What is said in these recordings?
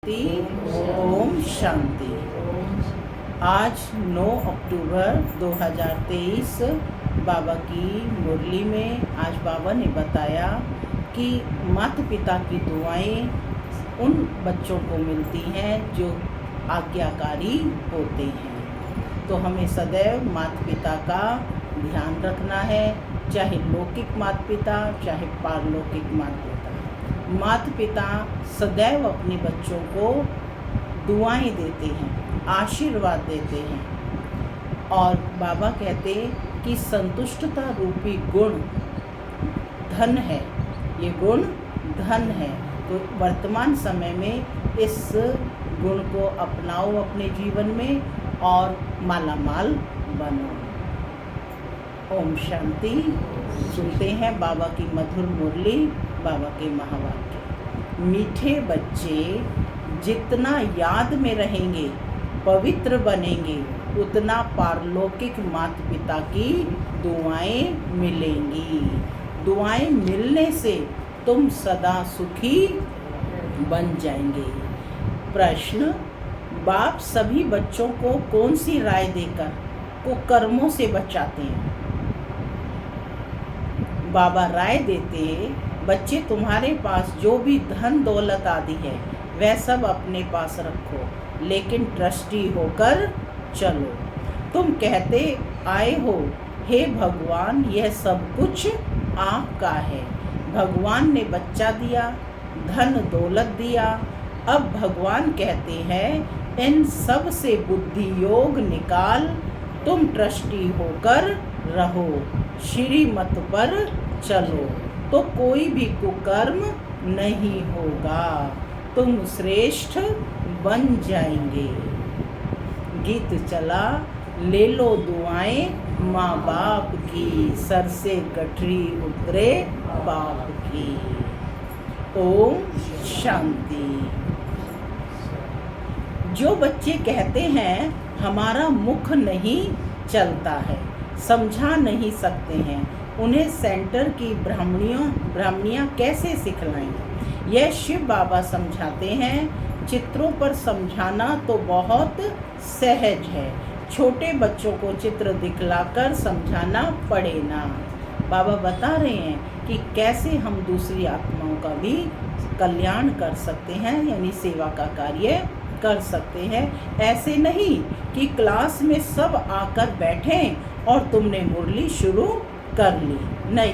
ओम शांति। आज 9 अक्टूबर 2023 बाबा की मुरली में आज बाबा ने बताया कि माता पिता की दुआएं उन बच्चों को मिलती हैं जो आज्ञाकारी होते हैं। तो हमें सदैव माता पिता का ध्यान रखना है, चाहे लौकिक माता पिता चाहे पारलौकिक माता पिता। माता पिता सदैव अपने बच्चों को दुआएं देते हैं, आशीर्वाद देते हैं। और बाबा कहते कि संतुष्टता रूपी गुण धन है, ये गुण धन है। तो वर्तमान समय में इस गुण को अपनाओ अपने जीवन में और मालामाल बनो। ओम शांति। सुनते हैं बाबा की मधुर मुरली, बाबा के महावाक्य। मीठे बच्चे जितना याद में रहेंगे, पवित्र बनेंगे, उतना पारलौकिक माता पिता की दुआएं मिलेंगी। दुआएं मिलने से तुम सदा सुखी बन जाएंगे। प्रश्न: बाप सभी बच्चों को कौन सी राय देकर कुकर्मों से बचाते हैं? बाबा राय देते, बच्चे तुम्हारे पास जो भी धन दौलत आदि है वह सब अपने पास रखो, लेकिन ट्रस्टी होकर चलो। तुम कहते आए हो, हे भगवान यह सब कुछ आपका है। भगवान ने बच्चा दिया, धन दौलत दिया। अब भगवान कहते हैं इन सब से बुद्धि योग निकाल, तुम ट्रस्टी होकर रहो, श्रीमत पर चलो, तो कोई भी कुकर्म नहीं होगा, तुम श्रेष्ठ बन जाएंगे। गीत चला, ले लो दुआएं माँ बाप की, सर से गठरी उतरे बाप की। ओम शांति। जो बच्चे कहते हैं हमारा मुख नहीं चलता है, समझा नहीं सकते हैं, उन्हें सेंटर की ब्राह्मणियाँ कैसे सिखलाएं? यह शिव बाबा समझाते हैं। चित्रों पर समझाना तो बहुत सहज है, छोटे बच्चों को चित्र दिखलाकर समझाना पड़े ना। बाबा बता रहे हैं कि कैसे हम दूसरी आत्माओं का भी कल्याण कर सकते हैं, यानी सेवा का कार्य कर सकते हैं। ऐसे नहीं कि क्लास में सब आकर बैठें और तुमने मुरली शुरू कर ली, नहीं।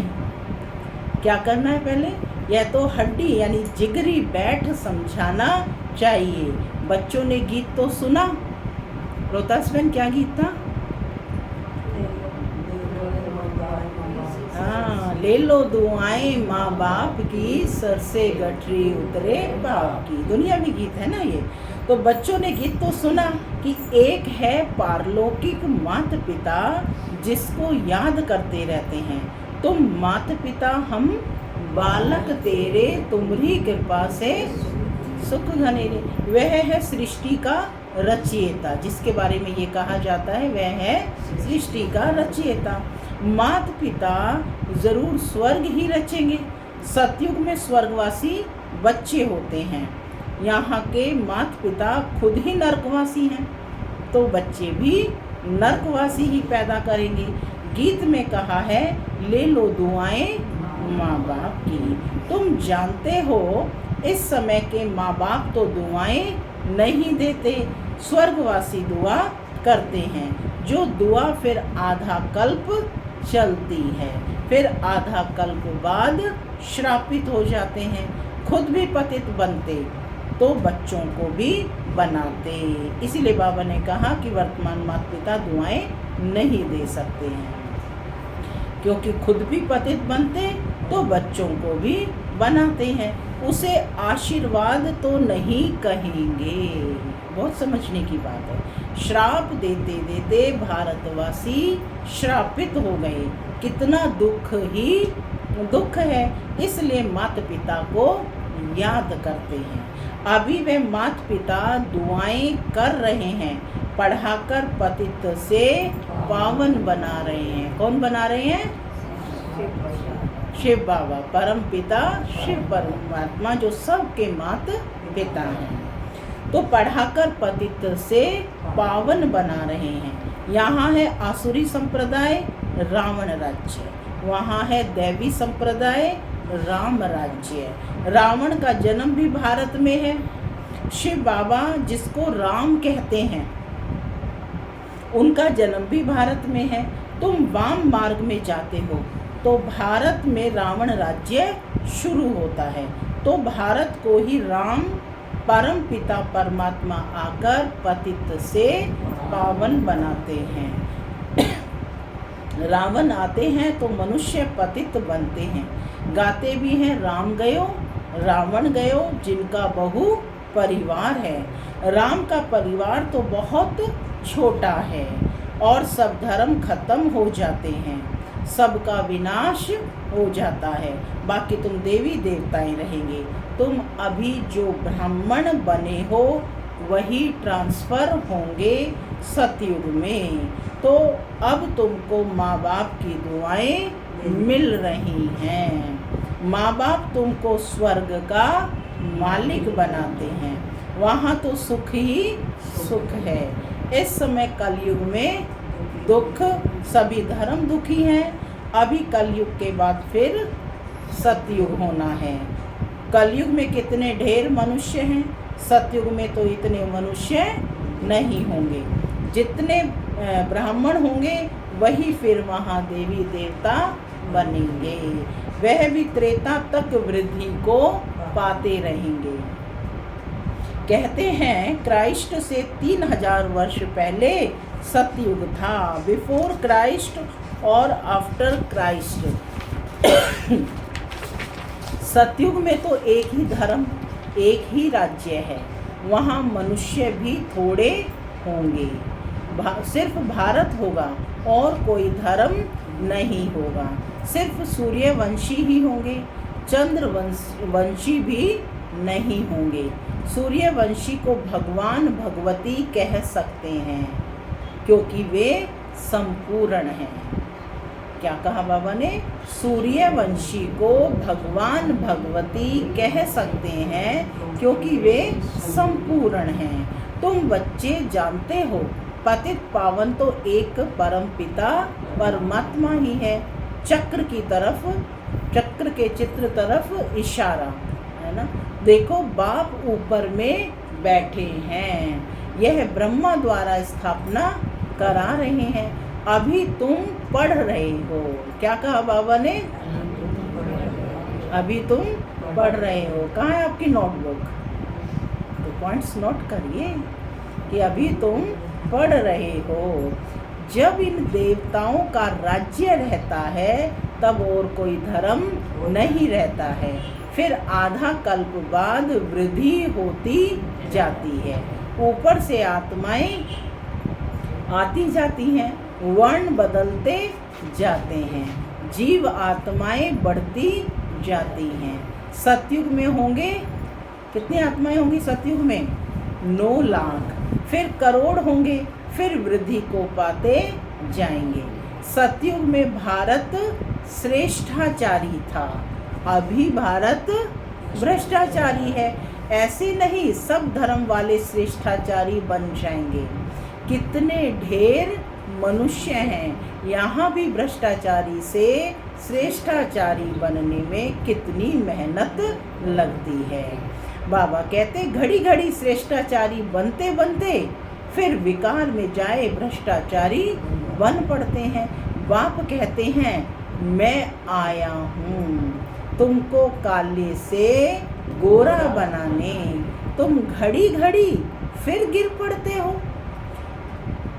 क्या करना है पहले? यह तो हड्डी यानी जिगरी बैठ समझाना चाहिए। बच्चों ने गीत तो सुना, रोतासबेन क्या गीत था? हाँ, ले लो दुआएं माँ बाप की, सर से गठरी उतरे बाप की। दुनियावी गीत है ना ये। तो बच्चों ने गीत तो सुना कि एक है पारलौकिक माता पिता जिसको याद करते रहते हैं। तुम माता पिता हम बालक तेरे, तुम्हारी कृपा से सुख घनेरे। वह है सृष्टि का रचयिता, जिसके बारे में ये कहा जाता है वह है सृष्टि का रचयिता। माता पिता जरूर स्वर्ग ही रचेंगे। सतयुग में स्वर्गवासी बच्चे होते हैं, यहाँ के माता पिता खुद ही नरकवासी हैं, तो बच्चे भी नरकवासी ही पैदा करेंगे। गीत में कहा है ले लो दुआएं माँ बाप की। तुम जानते हो इस समय के माँ बाप तो दुआएं नहीं देते, स्वर्गवासी दुआ करते हैं, जो दुआ फिर आधा कल्प चलती है, फिर आधा कल्प बाद श्रापित हो जाते हैं। खुद भी पतित बनते तो बच्चों को भी बनाते। इसीलिए बाबा ने कहा कि वर्तमान माता पिता दुआएं नहीं दे सकते हैं, क्योंकि खुद भी पतित बनते तो बच्चों को भी बनाते हैं। उसे आशीर्वाद तो नहीं कहेंगे। बहुत समझने की बात है। श्राप देते देते भारतवासी श्रापित हो गए। कितना दुख है। इसलिए माता पिता को याद करते हैं। अभी वे माता पिता दुआएं कर रहे हैं, पढ़ाकर पतित से पावन बना रहे हैं। कौन बना रहे हैं? शिव बाबा, परम पिता शिव परमात्मा, जो सबके माता पिता हैं। तो पढ़ाकर पतित से पावन बना रहे हैं। यहाँ है आसुरी संप्रदाय, रावण राज्य, वहाँ है दैवी संप्रदाय, राम राज्य। रावण का जन्म भी भारत में है। शिव बाबा जिसको राम कहते हैं उनका जन्म भी भारत में है। तुम वाम मार्ग में जाते हो तो भारत में रावण राज्य शुरू होता है। तो भारत को ही राम परम पिता परमात्मा आकर पतित से पावन बनाते हैं। रावण आते हैं तो मनुष्य पतित बनते हैं। गाते भी हैं राम गयो रावण गयो, जिनका बहु परिवार है। राम का परिवार तो बहुत छोटा है और सब धर्म खत्म हो जाते हैं, सबका विनाश हो जाता है, बाकी तुम देवी देवताएं रहेंगे। तुम अभी जो ब्राह्मण बने हो वही ट्रांसफ़र होंगे सतयुग में। तो अब तुमको माँ बाप की दुआएं मिल रही हैं। माँ बाप तुमको स्वर्ग का मालिक बनाते हैं, वहाँ तो सुख ही सुख है। इस समय कलयुग में दुख, सभी धर्म दुखी हैं। अभी कलयुग के बाद फिर सतयुग होना है। कलयुग में कितने ढेर मनुष्य हैं, सतयुग में तो इतने मनुष्य नहीं होंगे। जितने ब्राह्मण होंगे वही फिर वहाँ देवी देवता बनेंगे, वह भी त्रेता तक वृद्धि को पाते रहेंगे। कहते हैं क्राइस्ट से 3000 वर्ष पहले सतयुग था, बिफोर क्राइस्ट और आफ्टर क्राइस्ट। सतयुग में तो एक ही धर्म, एक ही राज्य है, वहाँ मनुष्य भी थोड़े होंगे। सिर्फ भारत होगा और कोई धर्म नहीं होगा। सिर्फ सूर्यवंशी ही होंगे, चंद्रवंशी भी नहीं होंगे। सूर्यवंशी को भगवान भगवती कह सकते हैं क्योंकि वे संपूर्ण हैं। क्या कहा बाबा ने? सूर्यवंशी को भगवान भगवती कह सकते हैं क्योंकि वे संपूर्ण हैं। तुम बच्चे जानते हो पतित पावन तो एक परम पिता परमात्मा ही है। चक्र की तरफ, चक्र के चित्र तरफ इशारा है ना। देखो बाप ऊपर में बैठे हैं, यह ब्रह्मा द्वारा स्थापना करा रहे हैं। अभी तुम पढ़ रहे हो। क्या कहा बाबा ने? अभी तुम पढ़ रहे हो। कहाँ है आपकी नोटबुक? तो पॉइंट्स नोट करिए कि अभी तुम पढ़ रहे हो। जब इन देवताओं का राज्य रहता है तब और कोई धर्म नहीं रहता है। फिर आधा कल्प बाद वृद्धि होती जाती है, ऊपर से आत्माएं आती जाती हैं, वर्ण बदलते जाते हैं, जीव आत्माएं बढ़ती जाती हैं। सतयुग में होंगे कितनी आत्माएं होंगी? सतयुग में 9 लाख, फिर करोड़ होंगे, फिर वृद्धि को पाते जाएंगे। सतयुग में भारत श्रेष्ठाचारी था, अभी भारत भ्रष्टाचारी है। ऐसे नहीं सब धर्म वाले श्रेष्ठाचारी बन जाएंगे। कितने ढेर मनुष्य हैं, यहाँ भी भ्रष्टाचारी से श्रेष्ठाचारी बनने में कितनी मेहनत लगती है। बाबा कहते घड़ी घड़ी श्रेष्ठाचारी बनते बनते फिर विकार में जाए भ्रष्टाचारी बन पड़ते हैं। बाप कहते हैं मैं आया हूँ तुमको काले से गोरा बनाने, तुम घड़ी घड़ी फिर गिर पड़ते हो।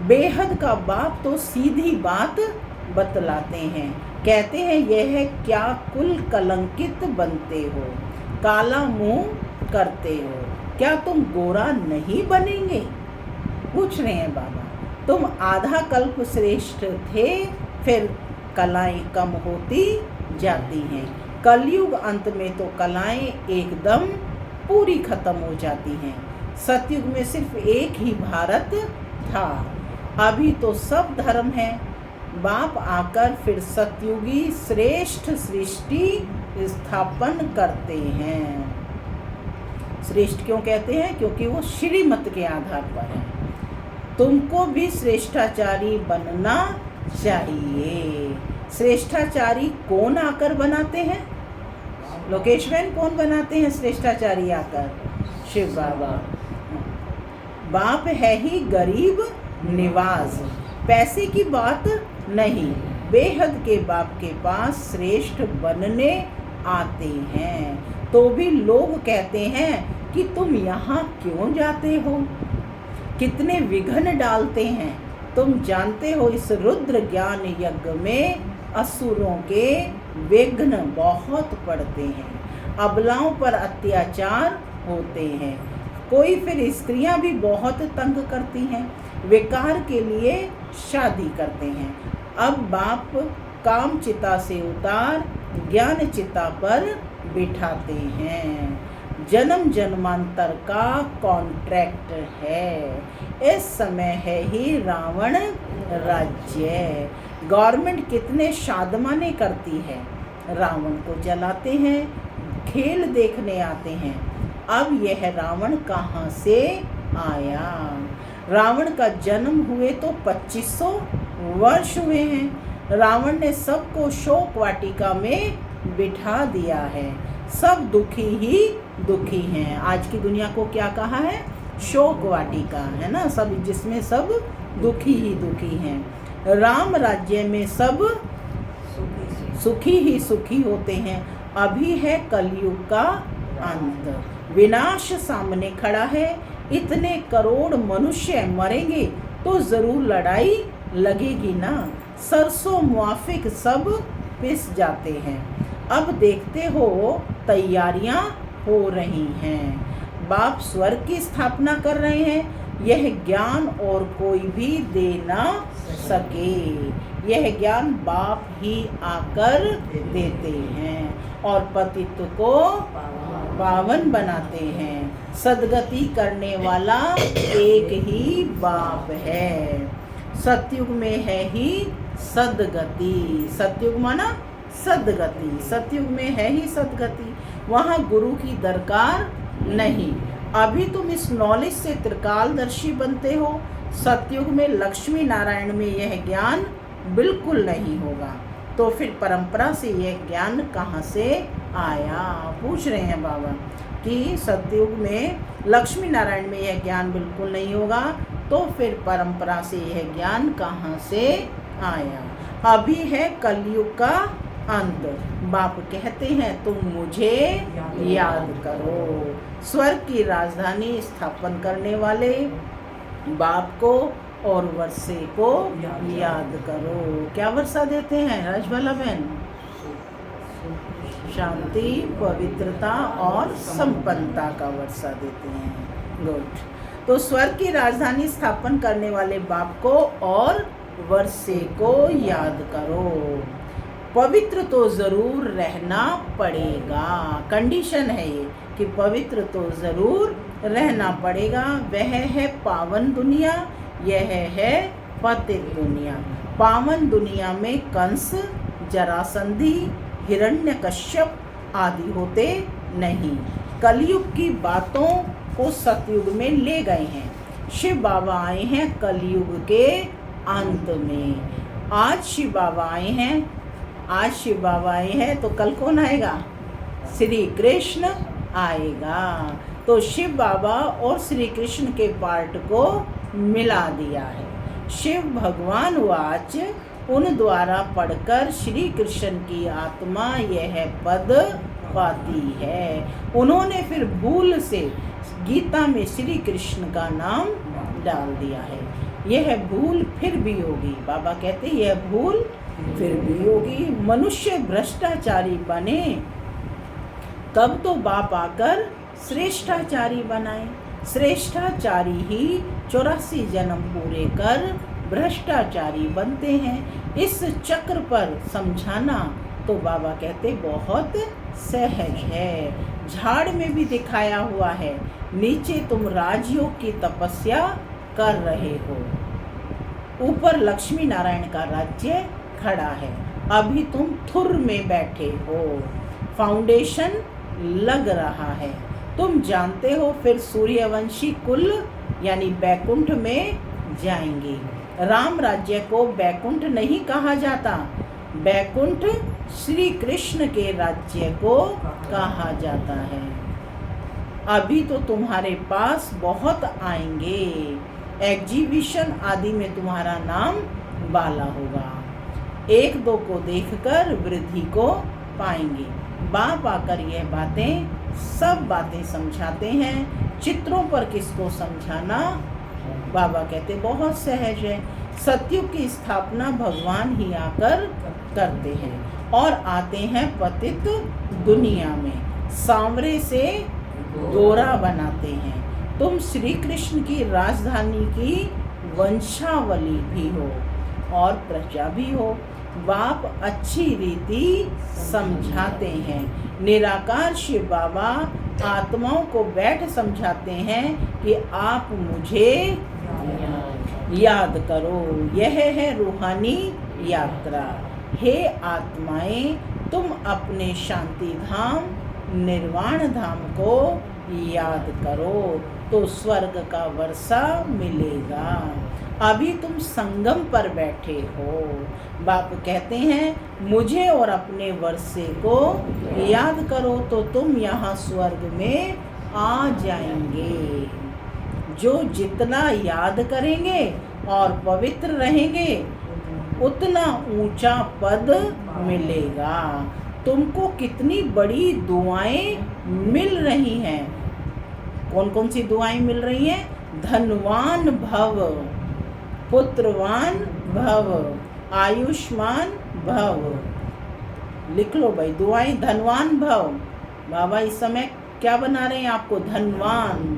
बेहद का बाप तो सीधी बात बतलाते हैं, कहते हैं यह क्या कुल कलंकित बनते हो, काला मुंह करते हो, क्या तुम गोरा नहीं बनेंगे? पूछ रहे हैं बाबा। तुम आधा कल्प श्रेष्ठ थे, फिर कलाएं कम होती जाती हैं। कलयुग अंत में तो कलाएं एकदम पूरी खत्म हो जाती हैं। सतयुग में सिर्फ एक ही भारत था, अभी तो सब धर्म है। बाप आकर फिर सतयुगी श्रेष्ठ सृष्टि स्थापन करते हैं। श्रेष्ठ क्यों कहते हैं? क्योंकि वो श्रीमत के आधार पर है। तुमको भी श्रेष्ठाचारी बनना चाहिए। श्रेष्ठाचारी कौन आकर बनाते हैं? लोकेश बहन, कौन बनाते हैं श्रेष्ठाचारी आकर? शिव बाबा। बाप है ही गरीब निवाज, पैसे की बात नहीं, बेहद के बाप के पास श्रेष्ठ बनने आते हैं। तो भी लोग कहते हैं कि तुम यहाँ क्यों जाते हो, कितने विघ्न डालते हैं। तुम जानते हो इस रुद्र ज्ञान यज्ञ में असुरों के विघ्न बहुत पड़ते हैं, अबलाओं पर अत्याचार होते हैं। कोई फिर स्त्रियां भी बहुत तंग करती हैं, विकार के लिए शादी करते हैं। अब बाप काम चिता से उतार ज्ञान चिता पर बिठाते हैं। जन्म जन्मांतर का कॉन्ट्रैक्ट है। इस समय है ही रावण राज्य। गवर्नमेंट कितने शादमाने करती है, रावण को जलाते हैं, खेल देखने आते हैं। अब यह रावण कहाँ से आया? रावण का जन्म हुए तो 2500 वर्ष हुए हैं। रावण ने सबको शोक वाटिका में बिठा दिया है। सब दुखी ही दुखी हैं। आज की दुनिया को क्या कहा है? शोक वाटिका, है ना, सब जिसमें सब दुखी ही दुखी हैं। राम राज्य में सब सुखी ही सुखी होते हैं। अभी है कलयुग का अंत, विनाश सामने खड़ा है। इतने करोड़ मनुष्य मरेंगे तो जरूर लड़ाई लगेगी ना। सरसों मुआफिक सब पिस जाते हैं। अब देखते हो तैयारियां हो रही हैं। बाप स्वर्ग की स्थापना कर रहे हैं। यह ज्ञान और कोई भी दे ना सके। यह ज्ञान बाप ही आकर देते हैं और पतित को पावन बनाते हैं। सदगति करने वाला एक ही बाप है। सतयुग में है ही सदगति। सतयुग माना सदगति। सतयुग में है ही सदगति। वहाँ गुरु की दरकार नहीं। अभी तुम इस नॉलेज से त्रिकालदर्शी बनते हो। सतयुग में लक्ष्मी नारायण में यह ज्ञान बिल्कुल नहीं होगा। तो फिर परंपरा से यह ज्ञान कहाँ से आया? पूछ रहे हैं बाबा कि सतयुग में लक्ष्मी नारायण में यह ज्ञान बिल्कुल नहीं होगा, तो फिर परंपरा से यह ज्ञान कहाँ से आया? अभी है कलयुग का अंत। बाप कहते हैं तुम मुझे याद करो। स्वर्ग की राजधानी स्थापन करने वाले बाप को और वर्षे को याद करो। क्या वर्षा देते हैं राजबाला बहन? शांति, पवित्रता और संपन्नता का वर्षा देते हैं। गुड। तो स्वर्ग की राजधानी स्थापन करने वाले बाप को और वर्षे को याद करो। पवित्र तो जरूर रहना पड़ेगा। कंडीशन है ये कि पवित्र तो जरूर रहना पड़ेगा। वह है पावन दुनिया, यह है पतित दुनिया। पावन दुनिया में कंस, जरासंधी, हिरण्यकश्यप आदि होते नहीं। कलयुग की बातों को सतयुग में ले गए हैं। शिव बाबा आए हैं कलयुग के अंत में। आज शिव बाबा आए हैं, आज शिव बाबा आए हैं तो कल कौन आएगा? श्री कृष्ण आएगा। तो शिव बाबा और श्री कृष्ण के पार्ट को मिला दिया है। शिव भगवान वाच उन द्वारा पढ़कर श्री कृष्ण की आत्मा यह पद पाती है। उन्होंने फिर भूल से गीता में श्री कृष्ण का नाम डाल दिया है। यह भूल फिर भी होगी। बाबा कहते हैं यह भूल फिर भी होगी। मनुष्य भ्रष्टाचारी बने तब तो बाप आकर श्रेष्ठाचारी बनाए। श्रेष्ठाचारी ही 84 जन्म पूरे कर भ्रष्टाचारी बनते हैं। इस चक्र पर समझाना तो बाबा कहते बहुत सहज है। झाड़ में भी दिखाया हुआ है। नीचे तुम राजयोग की तपस्या कर रहे हो, ऊपर लक्ष्मी नारायण का राज्य खड़ा है। अभी तुम थुर में बैठे हो, फाउंडेशन लग रहा है। तुम जानते हो फिर सूर्यवंशी कुल यानी बैकुंठ में जाएंगे। राम राज्य को बैकुंठ नहीं कहा जाता, बैकुंठ श्री कृष्ण के राज्य को कहा जाता है। अभी तो तुम्हारे पास बहुत आएंगे, एग्जीबिशन आदि में तुम्हारा नाम बाला होगा। एक दो को देखकर वृद्धि को पाएंगे। बाप आकर यह बातें सब बातें समझाते हैं। चित्रों पर किसको समझाना, बाबा कहते बहुत सहज है। सतयुग की स्थापना भगवान ही आकर करते हैं और आते हैं पतित दुनिया में, सांवरे से गोरा बनाते हैं। तुम श्री कृष्ण की राजधानी की वंशावली भी हो और प्रजा भी हो। बाप अच्छी रीति समझाते हैं। निराकार शिव बाबा आत्माओं को बैठ समझाते हैं कि आप मुझे याद करो। यह है रूहानी यात्रा। हे आत्माएं, तुम अपने शांति धाम निर्वाण धाम को याद करो तो स्वर्ग का वर्षा मिलेगा। अभी तुम संगम पर बैठे हो। बाप कहते हैं मुझे और अपने वर्षे को याद करो तो तुम यहाँ स्वर्ग में आ जाएंगे। जो जितना याद करेंगे और पवित्र रहेंगे उतना ऊंचा पद मिलेगा। तुमको कितनी बड़ी दुआएं मिल रही हैं। कौन कौन सी दुआएं मिल रही हैं? धनवान भव, पुत्रवान भव, आयुष्मान भव। लिख लो भाई दुआएं। धनवान भव, बाबा इस समय क्या बना रहे हैं आपको? धनवान।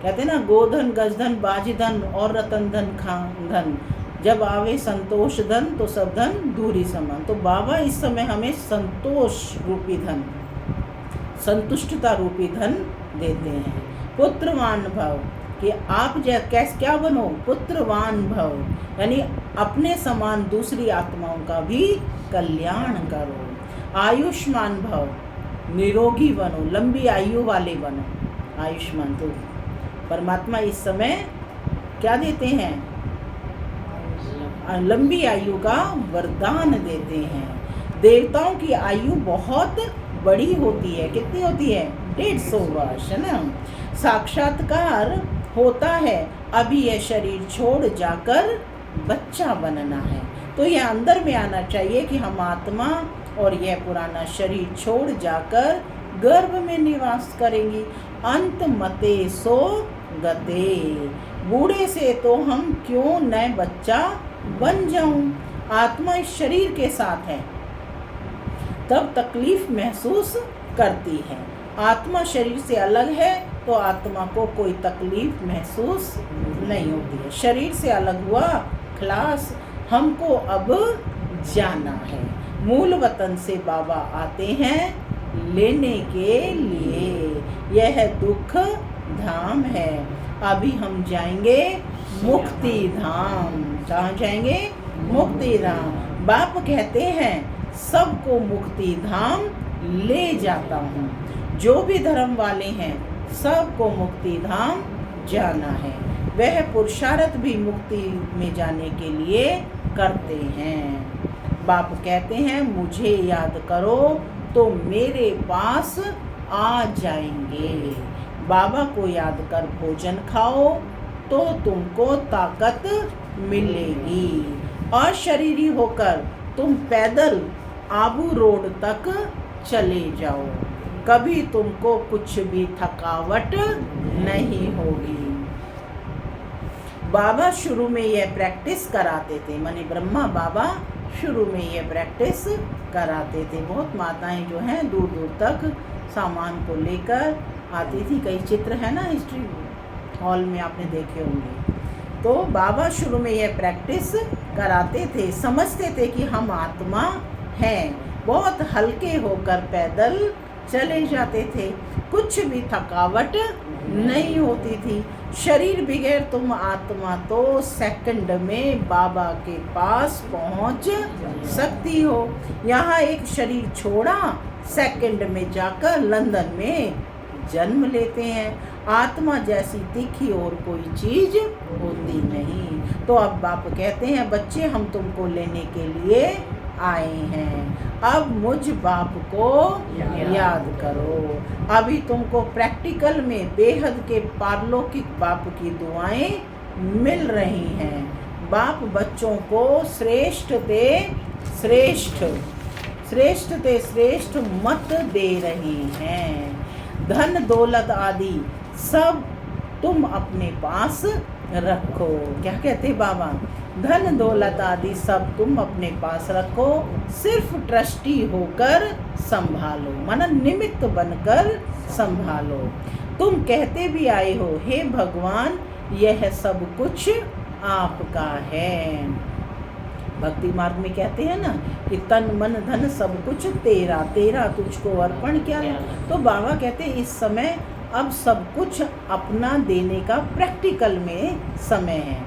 कहते हैं ना गोधन, गजधन, बाजधन और रतन धन खान धन। जब आवे संतोष धन तो सब धन दूरी समान। तो बाबा इस समय हमें संतोष रूपी धन, संतुष्टता रूपी धन देते हैं। पुत्रवान भव कि आप क्या बनो? पुत्रवान भव, यानी अपने समान दूसरी आत्माओं का भी कल्याण करो। आयुष्मान भव, निरोगी बनो, लंबी आयु वाले बनो। आयुष्मान तो परमात्मा इस समय क्या देते हैं? लंबी आयु का वरदान देते हैं। देवताओं की आयु बहुत बड़ी होती है। कितनी होती है? 150 वर्ष, है ना। साक्षात्कार होता है। अभी यह शरीर छोड़ जाकर बच्चा बनना है, तो यह अंदर में आना चाहिए कि हम आत्मा और यह पुराना शरीर छोड़ जाकर गर्भ में निवास करेंगी। अंत मते सो गते, बूढ़े से तो हम क्यों नए बच्चा बन जाऊं। आत्मा इस शरीर के साथ है तब तकलीफ महसूस करती है। आत्मा शरीर से अलग है तो आत्मा को कोई तकलीफ महसूस नहीं होती है। शरीर से अलग हुआ खलास। हमको अब जाना है। मूल वतन से बाबा आते हैं लेने के लिए। यह दुख धाम है। अभी हम जाएंगे मुक्ति धाम। कहाँ जाएंगे? मुक्ति धाम। बाप कहते हैं सबको मुक्ति धाम ले जाता हूँ। जो भी धर्म वाले हैं सबको मुक्ति धाम जाना है। वह पुरुषार्थ भी मुक्ति में जाने के लिए करते हैं। बाप कहते हैं मुझे याद करो तो मेरे पास आ जाएंगे। बाबा को याद कर भोजन खाओ तो तुमको ताकत मिलेगी। अशरीरी होकर तुम पैदल आबू रोड तक चले जाओ, कभी तुमको कुछ भी थकावट नहीं होगी। बाबा शुरू में यह प्रैक्टिस कराते थे, माने ब्रह्मा बाबा शुरू में यह प्रैक्टिस कराते थे। बहुत माताएं जो हैं दूर दूर तक सामान को लेकर आती थी। कई चित्र है ना हिस्ट्री हॉल में आपने देखे होंगे। तो बाबा शुरू में यह प्रैक्टिस कराते थे। समझते थे कि हम आत्मा हैं। बहुत हल्के होकर पैदल चले जाते थे। कुछ भी थकावट नहीं होती थी। शरीर बगैर तुम आत्मा तो सेकंड में बाबा के पास पहुंच सकती हो। यहाँ एक शरीर छोड़ा, सेकंड में जाकर लंदन में जन्म लेते हैं। आत्मा जैसी तीखी और कोई चीज होती नहीं। तो अब बाप कहते हैं बच्चे हम तुमको लेने के लिए आए हैं, अब मुझ बाप को याद करो। अभी तुमको प्रैक्टिकल में बेहद के पारलौकिक बाप की दुआएं मिल रही हैं। बाप बच्चों को श्रेष्ठ श्रेष्ठ मत दे रही हैं। धन दौलत आदि सब तुम अपने पास रखो। क्या कहते बाबा? धन दौलत आदि सब तुम अपने पास रखो, सिर्फ ट्रस्टी होकर संभालो, माना निमित्त बनकर संभालो। तुम कहते भी आए हो हे भगवान यह सब कुछ आपका है। भक्ति मार्ग में कहते हैं ना कि तन मन धन सब कुछ तेरा, तेरा तुझको अर्पण किया। तो बाबा कहते इस समय अब सब कुछ अपना देने का प्रैक्टिकल में समय है।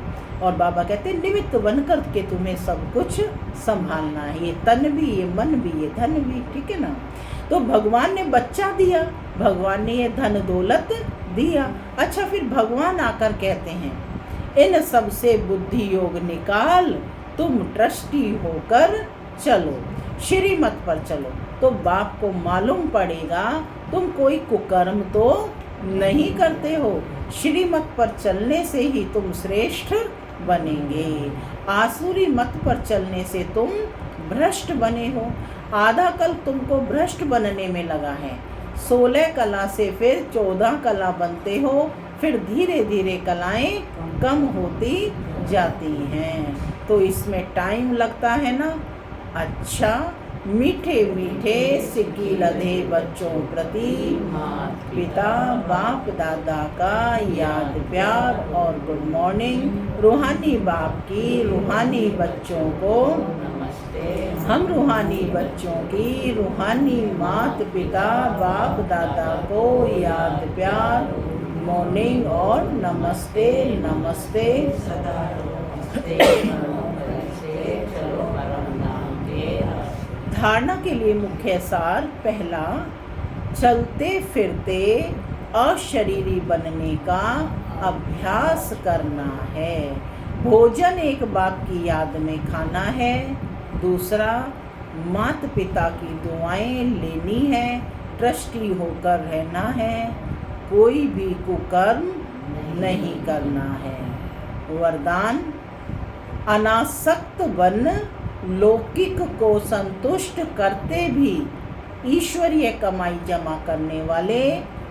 और बाबा कहते निमित्त बनकर के तुम्हें सब कुछ संभालना है, ये तन भी, ये मन भी, ये धन भी, ठीक है ना। तो भगवान ने बच्चा दिया, भगवान ने ये धन दौलत दिया। अच्छा, फिर भगवान आकर कहते हैं इन सब से बुद्धि योग निकाल, तुम ट्रस्टी होकर चलो, श्रीमत पर चलो। तो बाप को मालूम पड़ेगा तुम कोई कुकर्म तो नहीं करते हो, श्रीमत पर चलने से ही तुम श्रेष्ठ बनेंगे। आसुरी मत पर चलने से तुम भ्रष्ट बने हो। आधा कल तुमको भ्रष्ट बनने में लगा है, 16 कला से फिर 14 कला बनते हो, फिर धीरे धीरे कलाएं कम होती जाती हैं। तो इसमें टाइम लगता है ना। अच्छा, मीठे मीठे सिक्की लदे बच्चों प्रति पिता बाप दादा का याद प्यार और गुड मॉर्निंग। रूहानी बाप की रूहानी बच्चों को हम रूहानी बच्चों की रूहानी मात पिता बाप दादा को याद प्यार, मॉर्निंग और नमस्ते नमस्ते सदा। धारणा के लिए मुख्य सार पहला, चलते फिरते अशरीरी बनने का अभ्यास करना है। भोजन एक बाप की याद में खाना है। दूसरा, माता पिता की दुआएं लेनी है, ट्रस्टी होकर रहना है, कोई भी कुकर्म नहीं करना है। वरदान, अनासक्त बन लौकिक को संतुष्ट करते भी ईश्वरीय कमाई जमा करने वाले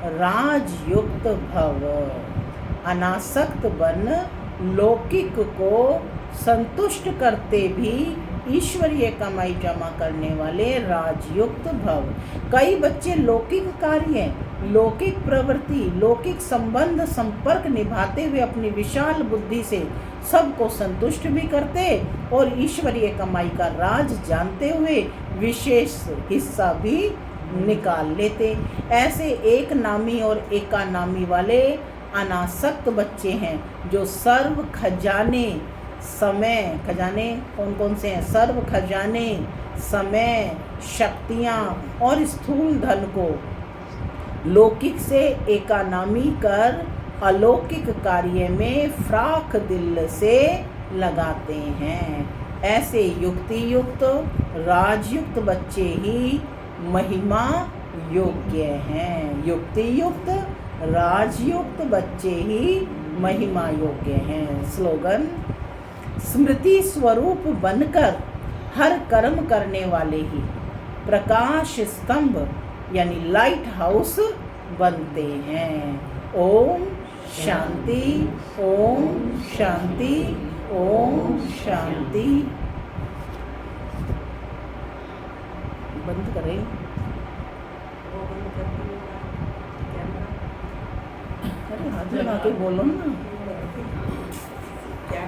राजयुक्त भव। अनासक्त बन लौकिक को संतुष्ट करते भी ईश्वरीय कमाई जमा करने वाले राजयुक्त भव। कई बच्चे लौकिक कार्य, लौकिक प्रवृत्ति, लौकिक संबंध संपर्क निभाते हुए अपनी विशाल बुद्धि से सबको संतुष्ट भी करते और ईश्वरीय कमाई का राज जानते हुए विशेष हिस्सा भी निकाल लेते। ऐसे एक नामी और एका नामी वाले अनासक्त बच्चे हैं जो सर्व खजाने समय, खजाने कौन कौन से हैं? सर्व खजाने, समय, शक्तियाँ और स्थूल धन को लौकिक से एकानामी कर अलौकिक कार्य में फ्राक दिल से लगाते हैं। ऐसे युक्ति युक्त राजयुक्त बच्चे ही महिमा योग्य हैं। युक्ति युक्त राजयुक्त बच्चे ही महिमा योग्य हैं। स्लोगन, स्मृति स्वरूप बनकर हर कर्म करने वाले ही प्रकाश स्तंभ यानी लाइट हाउस बनते हैं। ओम शांति, ओम शांति, ओम शांति। बंद करें। अरे हाथ लगा के बोलो ना। क्या